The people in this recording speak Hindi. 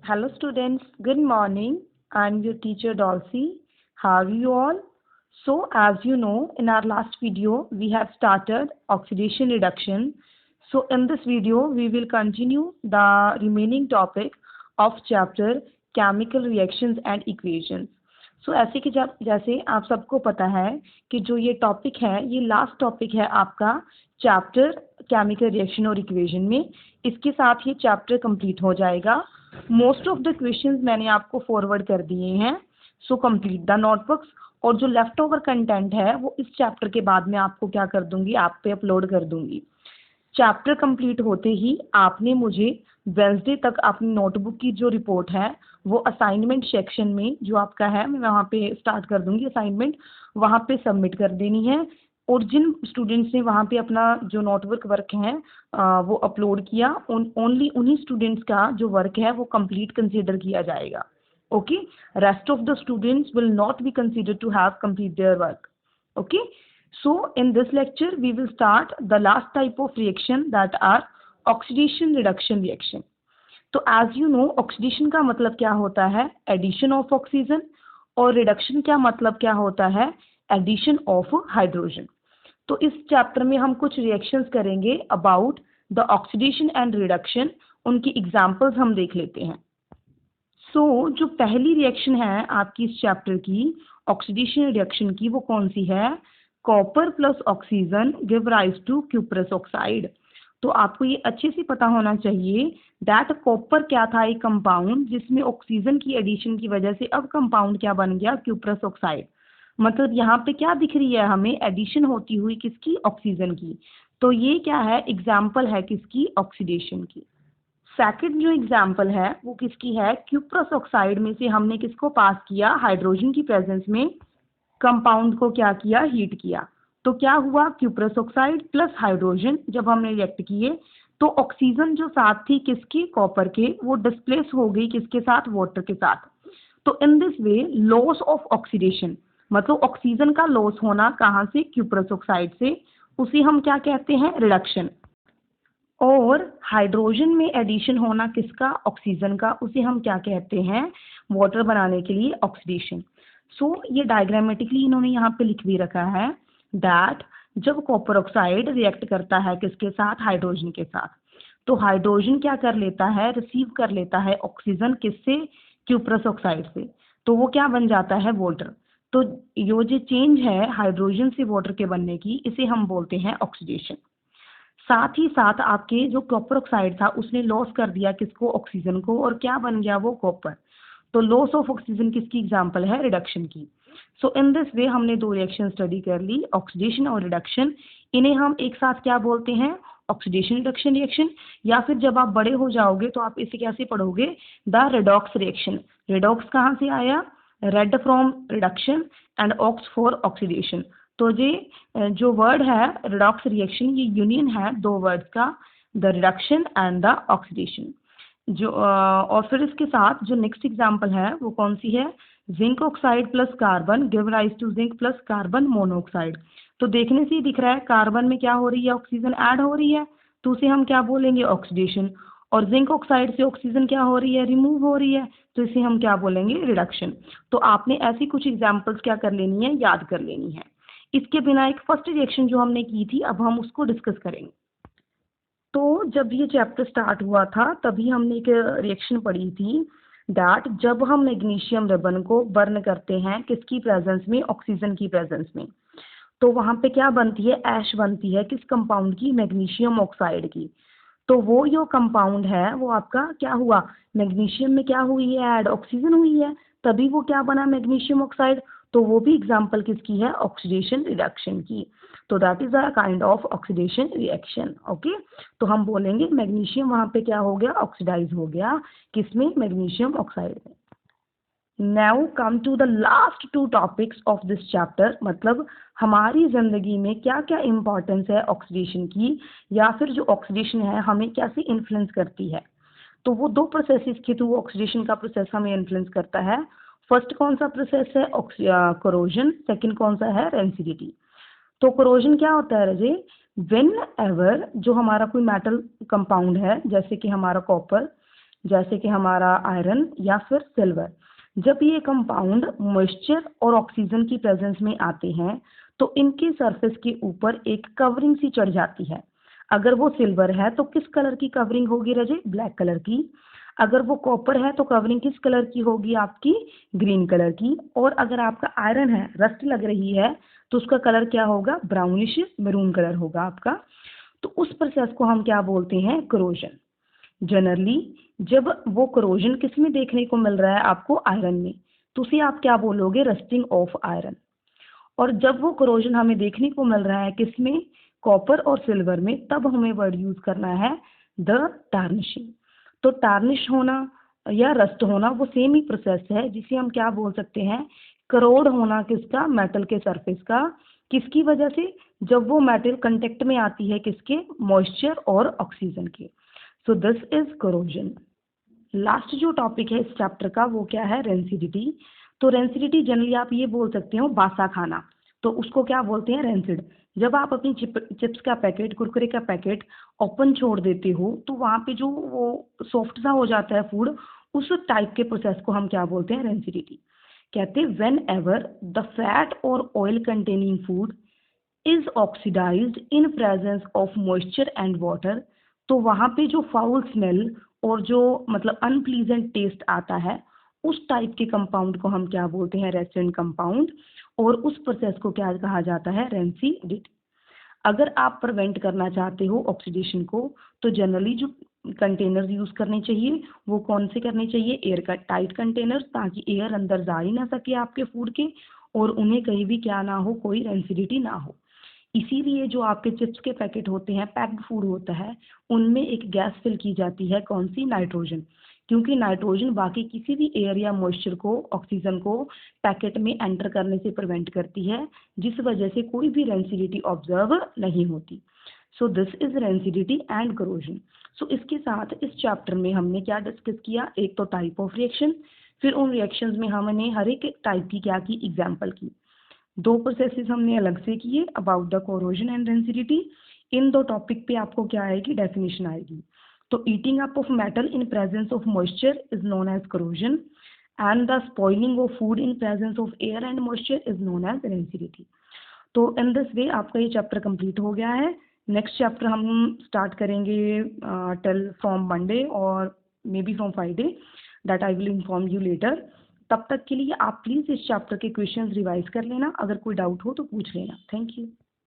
Hello students, good morning. I'm your teacher Dolcy. How are you all? So as you know, in our last video, we have started oxidation reduction. So in this video, we will continue the remaining topic of chapter chemical reactions and equations. So ऐसे कि जब जैसे आप सबको पता है कि जो ये टॉपिक है ये लास्ट टॉपिक है आपका चैप्टर केमिकल रिएक्शन और इक्वेशन में। इसके साथ ये चैप्टर कंप्लीट हो जाएगा। मोस्ट ऑफ द क्वेश्चंस मैंने आपको फॉरवर्ड कर दिए हैं। सो कंप्लीट द नोटबुक्स और जो लेफ्ट ओवर कंटेंट है वो इस चैप्टर के बाद में आपको क्या कर दूंगी, आप पे अपलोड कर दूंगी। चैप्टर कंप्लीट होते ही आपने मुझे वेंसडे तक अपनी नोटबुक की जो रिपोर्ट है वो असाइनमेंट सेक्शन में जो आपका है मैं वहाँ पे स्टार्ट कर दूंगी असाइनमेंट, वहाँ पे सबमिट कर देनी है। और जिन स्टूडेंट्स ने वहाँ पे अपना जो नोटबुक वर्क है वो अपलोड किया, ओनली उन्हीं स्टूडेंट्स का जो वर्क है वो कंप्लीट कंसीडर किया जाएगा। Okay, rest of the students will not be consider to have complete their work. Okay, so in this lecture we will start the last type of reaction that are oxidation reduction reaction. तो as you know oxidation का मतलब क्या होता है, addition of oxygen, और reduction क्या मतलब क्या होता है, addition of hydrogen. तो इस चैप्टर में हम कुछ रिएक्शंस करेंगे about the oxidation and reduction, उनकी एग्जांपल्स हम देख लेते हैं। सो जो पहली रिएक्शन है आपकी इस चैप्टर की ऑक्सीडेशन रिएक्शन की वो कौन सी है, copper plus oxygen give rise to cuprous oxide. तो आपको ये अच्छे से पता होना चाहिए दैट कॉपर क्या था, एक कंपाउंड जिसमें ऑक्सीजन की एडिशन की वजह से अब कंपाउंड क्या बन गया, क्यूप्रस ऑक्साइड। मतलब यहाँ पे क्या दिख रही है हमें, एडिशन होती हुई किसकी, ऑक्सीजन की। तो ये क्या है, एग्जाम्पल है किसकी, ऑक्सीडेशन की। सेकंड जो एग्जाम्पल है वो किसकी है, क्यूप्रस ऑक्साइड में से हमने किसको पास किया, हाइड्रोजन की प्रेजेंस में कंपाउंड को क्या किया, हीट किया। तो क्या हुआ, क्यूप्रस ऑक्साइड प्लस हाइड्रोजन जब हमने रिएक्ट किए तो ऑक्सीजन जो साथ थी किसकी, कॉपर के, वो डिस्प्लेस हो गई किसके साथ, वाटर के साथ। तो in this way loss of oxidation, मतलब ऑक्सीजन का लॉस होना कहाँ से, क्यूप्रस ऑक्साइड से, उसे हम क्या कहते हैं, रिडक्शन। और हाइड्रोजन में एडिशन होना किसका, ऑक्सीजन का, उसे हम क्या कहते हैं, वाटर बनाने के लिए ऑक्सीडेशन। सो ये डायग्रामेटिकली इन्होंने यहाँ पे लिख भी रखा है दैट जब कॉपर ऑक्साइड रिएक्ट करता है किसके साथ, हाइड्रोजन के साथ, तो हाइड्रोजन क्या कर लेता है, रिसीव कर लेता है ऑक्सीजन किससे, क्यूप्रस ऑक्साइड से, तो वो क्या बन जाता है, वाटर। तो ये जो चेंज है हाइड्रोजन से वाटर के बनने की, इसे हम बोलते हैं ऑक्सीडेशन। साथ ही साथ आपके जो कॉपर ऑक्साइड था उसने लॉस कर दिया किसको, ऑक्सीजन को, और क्या बन गया वो, कॉपर। तो लॉस ऑफ ऑक्सीजन किसकी एग्जांपल है, रिडक्शन की। सो इन दिस वे हमने दो रिएक्शन स्टडी कर ली, ऑक्सीडेशन और रिडक्शन। इन्हें हम एक साथ क्या बोलते हैं, ऑक्सीडेशन रिडक्शन रिएक्शन, या फिर जब आप बड़े हो जाओगे तो आप इसे कैसे पढ़ोगे, द रेडॉक्स रिएक्शन। रेडॉक्स कहाँ से आया, red from reduction and ox for oxidation. तो ये जो वर्ड है रिडॉक्स रिएक्शन, ये यूनियन है दो वर्ड्स का, the reduction and the oxidation. जो और फिर इसके साथ जो नेक्स्ट एग्जांपल है वो कौन सी है, zinc oxide plus carbon give rise to zinc plus carbon monoxide. तो देखने से ही दिख रहा है कार्बन में क्या हो रही है, ऑक्सीजन ऐड हो रही है, तो उसे हम क्या बोलेंगे, ऑक्सीडेशन। और जिंक ऑक्साइड से ऑक्सीजन क्या हो रही है, रिमूव हो रही है, तो इसे हम क्या बोलेंगे, रिडक्शन। तो आपने ऐसी कुछ एग्जाम्पल्स क्या कर लेनी है, याद कर लेनी है। इसके बिना एक फर्स्ट रिएक्शन जो हमने की थी अब हम उसको डिस्कस करेंगे। तो जब ये चैप्टर स्टार्ट हुआ था तभी हमने एक रिएक्शन पढ़ी थी दैट जब हम मैग्नीशियम रिबन को बर्न करते हैं किसकी प्रेजेंस में, ऑक्सीजन की प्रेजेंस में, तो वहाँ पे क्या बनती है, ऐश बनती है किस कंपाउंड की, मैग्नीशियम ऑक्साइड की। तो वो जो कंपाउंड है वो आपका क्या हुआ, मैग्नीशियम में क्या हुई है, ऐड ऑक्सीजन हुई है, तभी वो क्या बना, मैग्नीशियम ऑक्साइड। तो वो भी एग्जांपल किसकी है, ऑक्सीडेशन रिडक्शन की। तो that is a kind of oxidation reaction. Okay, तो हम बोलेंगे मैग्नीशियम वहाँ पे क्या हो गया, ऑक्सीडाइज हो गया, किसमें, मैग्नीशियम ऑक्साइड में। Now come to the last two topics of this chapter, मतलब हमारी जिंदगी में क्या क्या इम्पोर्टेंस है ऑक्सीडेशन की, या फिर जो ऑक्सीडेशन है हमें कैसे इन्फ्लुएंस करती है। तो वो दो प्रोसेसेस के थ्रू ऑक्सीडेशन का प्रोसेस हमें इन्फ्लुएंस करता है। फर्स्ट कौन सा प्रोसेस है, कोरोजन, सेकंड कौन सा है, रेंसिडिटी। तो कोरोजन क्या होता है रजे, व्हेन एवर जो हमारा कोई मेटल कंपाउंड है जैसे कि हमारा कॉपर, जैसे कि हमारा आयरन या फिर सिल्वर। जब ये कंपाउंड मॉइस्चर और ऑक्सीजन की प्रेजेंस में आते हैं तो इनके सरफेस के ऊपर एक कवरिंग सी चढ़ जाती है। अगर वो सिल्वर है तो किस कलर की कवरिंग होगी रजे? ब्लैक कलर की। अगर वो कॉपर है तो कवरिंग किस कलर की होगी आपकी? ग्रीन कलर की। और अगर आपका आयरन है, रस्ट लग रही है, तो उसका कलर क्या होगा? ब्राउनिश मैरून कलर होगा आपका। तो उस प्रोसेस को हम क्या बोलते हैं? करोजन। जनरली जब वो करोजन किस में देखने को मिल रहा है आपको? आयरन में, तो उसे आप क्या बोलोगे? Rusting of iron. और जब वो करोजन हमें देखने को मिल रहा है किस में? कॉपर और सिल्वर में, तब हमें वर्ड यूज करना है द टार्निशिंग। तो टार्निश होना या रस्ट होना वो सेम ही प्रोसेस है, जिसे हम क्या बोल सकते हैं? करोड होना किसका? मेटल के सरफेस का। किसकी वजह से? जब वो मेटल कांटेक्ट में आती है किसके? मॉइस्चर और ऑक्सीजन के। सो दिस इज करोजन। लास्ट जो टॉपिक है इस चैप्टर का वो क्या है? रेंसिडिटी। तो रेंसिडिटी जनरली आप ये बोल सकते हो बासा खाना, तो उसको क्या बोलते हैं? रेंसिड। जब आप अपनी चिप्स का पैकेट, कुरकुरे का पैकेट ओपन छोड़ देते हो तो वहाँ पे जो वो सॉफ्ट सा हो जाता है फूड, उस टाइप के प्रोसेस को हम क्या बोलते हैं? रेंसिडिटी। कहते हैं व्हेन एवर द फैट और oil containing food is oxidised in presence of moisture and water, तो वहाँ पे जो फाउल स्मेल और जो मतलब अनप्लीजेंट टेस्ट आता है, उस टाइप के कंपाउंड को हम क्या बोलते हैं? Resident compound. और उस प्रोसेस को क्या कहा जाता है? रेंसिडिटी। अगर आप प्रिवेंट करना चाहते हो ऑक्सीडेशन को, तो जनरली जो कंटेनर्स यूज करने चाहिए वो कौन से करने चाहिए? एयर का टाइट कंटेनर्स, ताकि एयर अंदर जा ही ना सके आपके फूड के, और उन्हें कहीं भी क्या ना हो? कोई रेंसिडिटी ना हो। इसीलिए जो आपके चिप्स के पैकेट होते हैं, पैक्ड फूड होता है, उनमें एक गैस फिल की जाती है, कौन सी? नाइट्रोजन। क्योंकि नाइट्रोजन बाकी किसी भी एयर या मॉइस्चर को, ऑक्सीजन को पैकेट में एंटर करने से प्रिवेंट करती है, जिस वजह से कोई भी रेंसिडिटी ऑब्जर्व नहीं होती। So this is rancidity and corrosion. So इसके साथ इस चैप्टर में हमने क्या डिस्कस किया? एक तो टाइप ऑफ रिएक्शन, फिर उन रिएक्शंस में हमने हर एक टाइप की क्या की? एग्जाम्पल की। दो प्रोसेसेस हमने अलग से किए about the corrosion and rancidity. इन दो टॉपिक पे आपको क्या आएगी? डेफिनेशन आएगी। तो eating up of metal in presence of moisture is known as corrosion, and the spoiling of food in presence of air and moisture is known as rancidity. तो इन दिस वे आपका ये चैप्टर कंप्लीट हो गया है। नेक्स्ट चैप्टर हम स्टार्ट करेंगे टिल फ्रॉम मंडे और may be from Friday, that I will inform you later. तब तक के लिए आप प्लीज़ इस चैप्टर के क्वेश्चंस रिवाइज कर लेना, अगर कोई डाउट हो तो पूछ लेना। Thank you.